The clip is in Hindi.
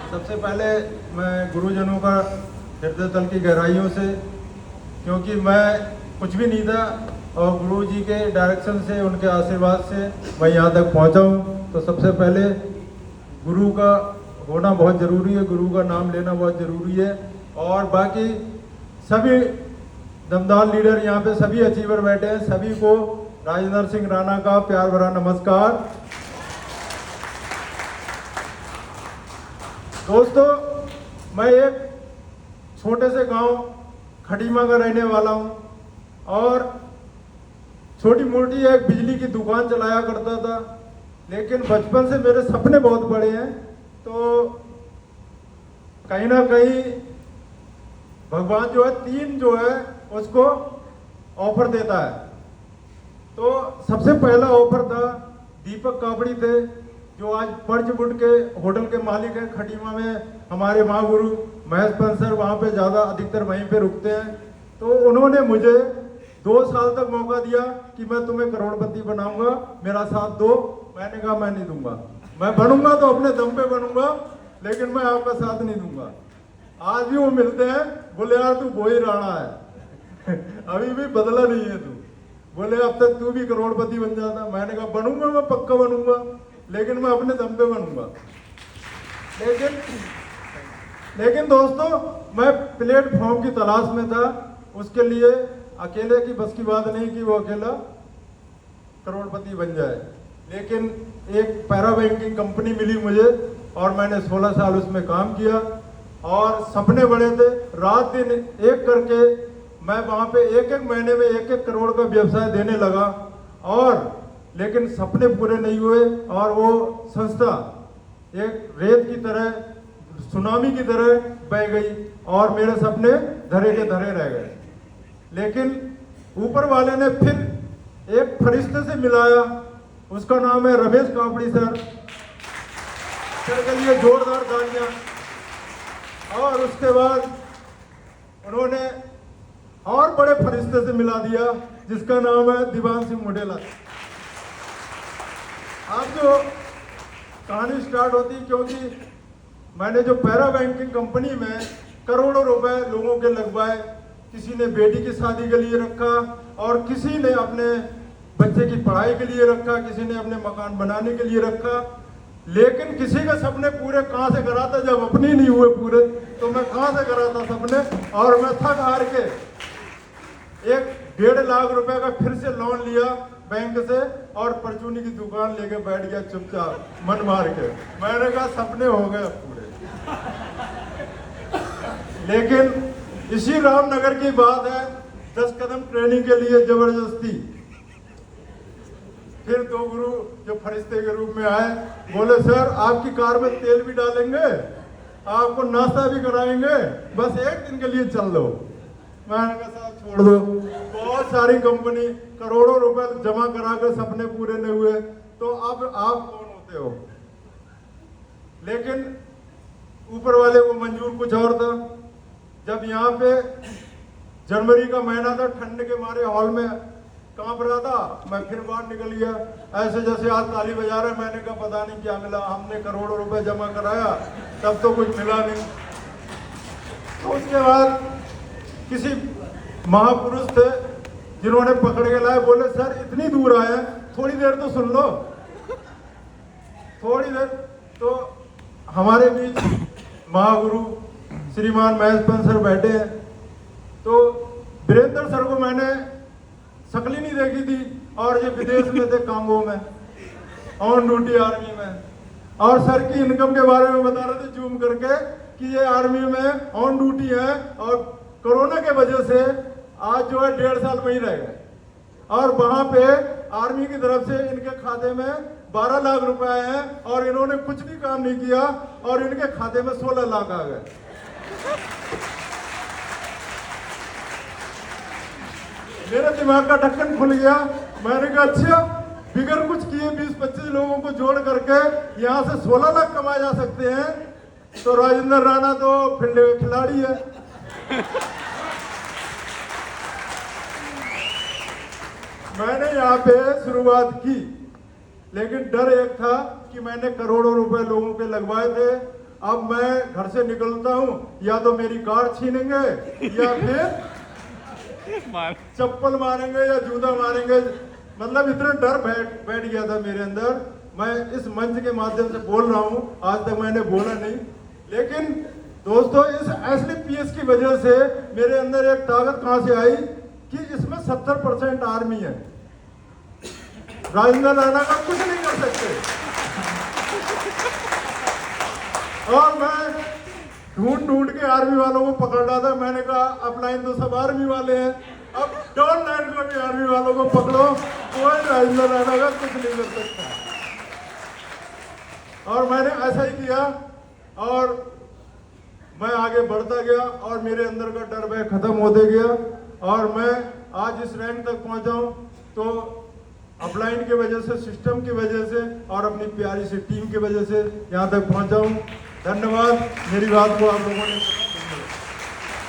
सबसे पहले मैं गुरुजनों का हृदय तल की गहराइयों से, क्योंकि मैं कुछ भी नहीं था और गुरु जी के डायरेक्शन से, उनके आशीर्वाद से मैं यहाँ तक पहुँचा हूँ। तो सबसे पहले गुरु का होना बहुत ज़रूरी है, गुरु का नाम लेना बहुत ज़रूरी है। और बाकी सभी दमदार लीडर यहाँ पे सभी अचीवर बैठे हैं, सभी को राजेंद्र सिंह राणा का प्यार भरा नमस्कार। दोस्तों, मैं एक छोटे से गांव खटीमा का रहने वाला हूं और छोटी मोटी एक बिजली की दुकान चलाया करता था, लेकिन बचपन से मेरे सपने बहुत बड़े हैं। तो कहीं ना कहीं भगवान जो है तीन जो है उसको ऑफर देता है। तो सबसे पहला ऑफर था, दीपक कापड़ी थे जो आज पर्चवुड के होटल के मालिक हैं खटीमा में, हमारे महागुरु महेश पंत सर वहाँ पे ज़्यादा अधिकतर वहीं पे रुकते हैं। तो उन्होंने मुझे 2 साल तक मौका दिया कि मैं तुम्हें करोड़पति बनाऊंगा, मेरा साथ दो। मैंने कहा मैं नहीं दूंगा, मैं बनूंगा तो अपने दम पे बनूंगा, लेकिन मैं आपका साथ नहीं दूंगा। आज भी वो मिलते हैं, बोले यार तू वही राणा है अभी भी बदला नहीं है तू। बोले अब तक तू भी करोड़पति बन जाता। मैंने कहा बनूंगा, मैं पक्का बनूंगा, लेकिन मैं अपने दम पे बनूंगा। लेकिन दोस्तों, मैं प्लेटफॉर्म की तलाश में था। उसके लिए अकेले की बस की बात नहीं कि वो अकेला करोड़पति बन जाए, लेकिन एक पैरा बैंकिंग कंपनी मिली मुझे और मैंने 16 साल उसमें काम किया और सपने बड़े थे। रात दिन एक करके मैं वहाँ पे एक महीने में 1 करोड़ का व्यवसाय देने लगा, और लेकिन सपने पूरे नहीं हुए और वो संस्था एक रेत की तरह, सुनामी की तरह बह गई और मेरे सपने धरे के धरे रह गए। लेकिन ऊपर वाले ने फिर एक फरिश्ते से मिलाया, उसका नाम है रमेश कापड़ी सर। सर के लिए जोरदार तालियां। और उसके बाद उन्होंने और बड़े फरिश्ते से मिला दिया जिसका नाम है दीवान सिंह मुडेला। आज जो कहानी स्टार्ट होती, क्योंकि मैंने जो पैरा बैंकिंग कंपनी में करोड़ों रुपए लोगों के लगवाए, किसी ने बेटी की शादी के लिए रखा और किसी ने अपने बच्चे की पढ़ाई के लिए रखा, किसी ने अपने मकान बनाने के लिए रखा, लेकिन किसी के सपने पूरे कहाँ से कराता जब अपनी नहीं हुए पूरे, तो मैं कहाँ से कराता सपने। और मैं थक हार के 1.5 लाख रुपए का फिर से लोन लिया बैंक से और परचूनी की दुकान लेके बैठ गया चुपचाप मन मार के। मैंने कहा सपने हो गए पूरे। लेकिन इसी रामनगर की बात है, 10 कदम ट्रेनिंग के लिए जबरदस्ती फिर 2 गुरु जो फरिश्ते के रूप में आए, बोले सर आपकी कार में तेल भी डालेंगे, आपको नाश्ता भी कराएंगे, बस 1 दिन के लिए चल लो। मैंने कहा साहब छोड़ दो, बहुत सारी कंपनी करोड़ों रुपए जमा करा कर सपने पूरे नहीं हुए, तो अब आप कौन होते हो। लेकिन ऊपर वाले को मंजूर कुछ और था। जब यहाँ पे जनवरी का महीना था, ठंड के मारे हॉल में कांप रहा था, मैं फिर बाहर निकल गया ऐसे जैसे आज ताली बजा रहे। मैंने कहा पता नहीं क्या मिला, हमने करोड़ों रुपए जमा कराया तब तो कुछ मिला नहीं। तो उसके बाद किसी महापुरुष थे जिन्होंने पकड़ के लाए, बोले सर इतनी दूर आए, थोड़ी देर तो सुन लो, थोड़ी देर। तो हमारे बीच महागुरु श्रीमान महेश पंत सर बैठे हैं। तो वीरेंद्र सर को मैंने शक्ल ही नहीं देखी थी और ये विदेश में थे, कांगो में ऑन ड्यूटी आर्मी में, और सर की इनकम के बारे में बता रहे थे जूम करके कि ये आर्मी में ऑन ड्यूटी है और कोरोना के वजह से आज जो है 1.5 साल में ही रह गए। और वहां पे आर्मी की तरफ से इनके खाते में 12 लाख रुपए आए हैं और इन्होंने कुछ भी काम नहीं किया और इनके खाते में 16 लाख आ गए। मेरे दिमाग का ढक्कन खुल गया। मैंने कहा अच्छा, बिगर कुछ किए 20-25 लोगों को जोड़ करके यहाँ से 16 लाख कमाए जा सकते हैं, तो राजेंद्र राणा तो फील्ड का खिलाड़ी है। मैंने यहाँ पे शुरुआत की, लेकिन डर एक था कि मैंने करोड़ों रुपए लोगों के लगवाए थे अब मैं घर से निकलता हूँ या तो मेरी कार छीनेंगे या फिर चप्पल मारेंगे या जूता मारेंगे। मतलब इतना डर बैठ गया था मेरे अंदर। मैं इस मंच के माध्यम से बोल रहा हूँ, आज तक मैंने बोला नहीं, लेकिन दोस्तों इस SDPS की वजह से मेरे अंदर एक ताकत कहां से आई कि इसमें 70% आर्मी है। राजेंद्र राणा का कुछ नहीं कर सकते। और मैं ढूंढ के आर्मी वालों को पकड़ रहा था। मैंने कहा अपलाइन तो सब आर्मी वाले हैं, अब डॉन लाइन को भी आर्मी वालों को पकड़ो, कोई राजेंद्र राणा का कुछ नहीं कर सकता। और मैंने ऐसा ही किया और मैं आगे बढ़ता गया और मेरे अंदर का डर भय खत्म होते गया और मैं आज इस रैंक तक पहुंचा हूं तो अपलाइन की वजह से, सिस्टम की वजह से और अपनी प्यारी सी टीम की वजह से यहां तक पहुंचा हूं। धन्यवाद, मेरी बात को आप लोगों ने